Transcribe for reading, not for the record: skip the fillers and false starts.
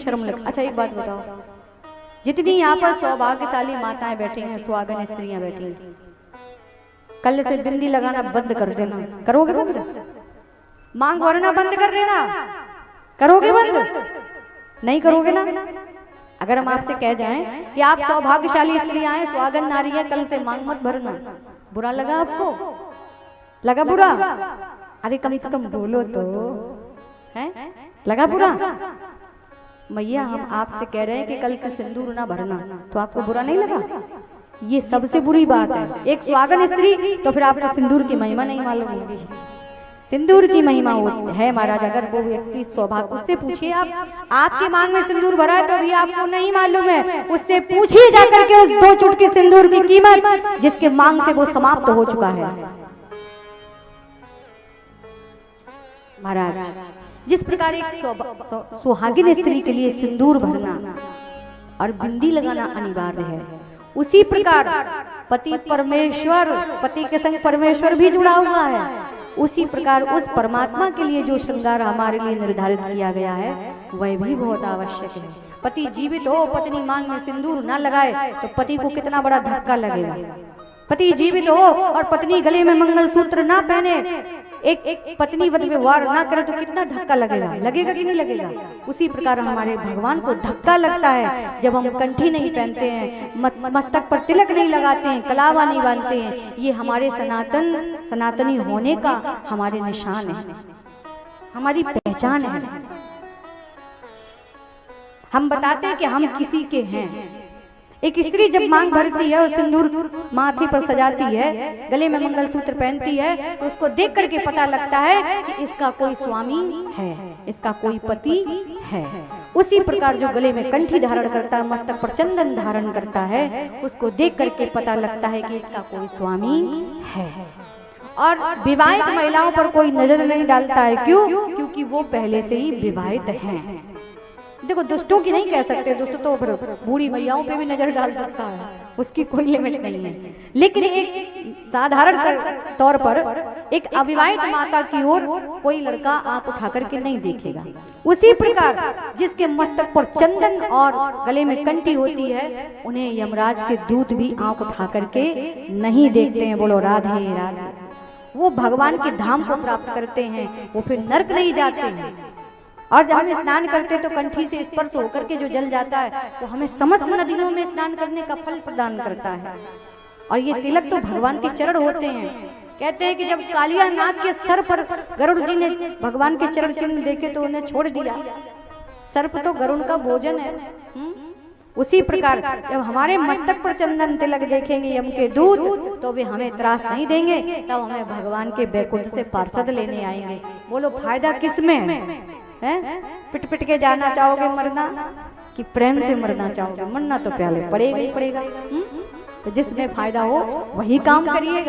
शर्म लग। अच्छा एक बात बताओ, जितनी यहाँ पर सौभाग्यशाली माताएं बैठी हैं, सुहागन स्त्रियां बैठी हैं, कल से बिंदी लगाना बंद कर देना। करोगे बंद? मांग भरना बंद कर देना। करोगे बंद? नहीं करोगे ना? अगर हम आपसे कह जाएं कि आप सौभाग्यशाली स्त्रियां हैं, सुहागन नारी हैं, कल से मांग मत भरना, बुरा लगा आपको? लगा बुरा? अरे कम से कम बोलो तो, है लगा बुरा? मैया हम आपसे कह रहे हैं कि कल से सिंदूर ना भरना, तो आपको बुरा नहीं लगा? ये सबसे बुरी बात है। एक सुहागन स्त्री, तो फिर आपको सिंदूर की महिमा नहीं मालूम होगी। सिंदूर की महिमा है महाराज। अगर वो व्यक्ति सौभाग्य, उससे पूछिए आप, आपकी मांग में सिंदूर भरा है तो भी आपको नहीं मालूम है, उससे पूछिए जाकर के उस 2 चुटकी सिंदूर की कीमत जिसके मांग से वो समाप्त हो चुका है। महाराज जिस प्रकार एक सुहागिन स्त्री के लिए सिंदूर भरना और बिंदी लगाना अनिवार्य है, उसी प्रकार पति परमेश्वर, पति के संग परमेश्वर भी जुड़ा हुआ है। उसी प्रकार उस परमात्मा के लिए जो श्रृंगार हमारे लिए निर्धारित किया गया है वह भी बहुत आवश्यक है। पति जीवित हो, पत्नी मांग में सिंदूर ना लगाए तो पति को कितना बड़ा धक्का लगेगा। पति जीवित हो और पत्नी गले में मंगलसूत्र ना पहने, एक पत्नी वध व्यवहार ना करे तो कितना धक्का लगेगा। लगेगा कि नहीं लगेगा? उसी प्रकार हमारे भगवान को धक्का लगता है जब हम कंठी नहीं पहनते हैं, मस्तक पर तिलक नहीं लगाते हैं, कलावा नहीं बांधते हैं। ये हमारे सनातनी होने का हमारे निशान है, हमारी पहचान है। हम बताते हैं कि हम किसी के हैं। एक स्त्री जब मांग भरती है और सिंदूर माथे पर सजाती है, गले में मंगलसूत्र पहनती है, तो उसको देख करके पता लगता है कि इसका कोई स्वामी है, इसका कोई पति है। उसी प्रकार जो गले में कंठी धारण करता है, मस्तक पर चंदन धारण करता है, उसको देख करके पता लगता है कि इसका कोई स्वामी है। और विवाहित महिलाओं पर कोई नजर नहीं डालता है। क्यों? क्योंकि वो पहले से ही विवाहित हैं। देखो दुष्टों की नहीं कह सकते, दुष्ट तो फिर बूढ़ी मैयाओं पे भी नजर डाल सकता है, उसकी कोई लिमिट नहीं है। लेकिन एक साधारण तौर पर एक अविवाहित माता की ओर कोई लड़का आंख उठा करके नहीं देखेगा। उसी प्रकार जिसके मस्तक पर चंदन और गले में कंठी होती है, उन्हें यमराज के दूत भी आंख उठा करके नहीं देखते हैं। बोलो राधे राधे। वो भगवान के धाम को प्राप्त करते हैं, वो फिर नरक नहीं जाते हैं। और जब हम स्नान करते तो कंठी से स्पर्श होकर के जो जल जाता है वो हमें समस्त नदियों में स्नान करने का फल प्रदान करता है। और ये तिलक तो भगवान के चरण होते हैं। कहते हैं कि जब कालिया नाग के सर पर गरुड़ जी ने भगवान के चरण चिन्ह देखे तो उन्हें छोड़ दिया। सर्प तो गरुड़ का भोजन है। उसी प्रकार जब हमारे मस्तक पर चंदन तिलक देखेंगे यम के दूत, तो वे हमें त्रास नहीं देंगे, तब हमें भगवान के बैकुंठ से पार्षद लेने आएंगे। बोलो फायदा किसमें है? पिट पिट के जाना चाहोगे मरना, कि प्रेम से मरना चाहोगे? मरना तो पहले पड़ेगा ही पड़ेगा। तो जिसमें फायदा हो वही काम करिएगा।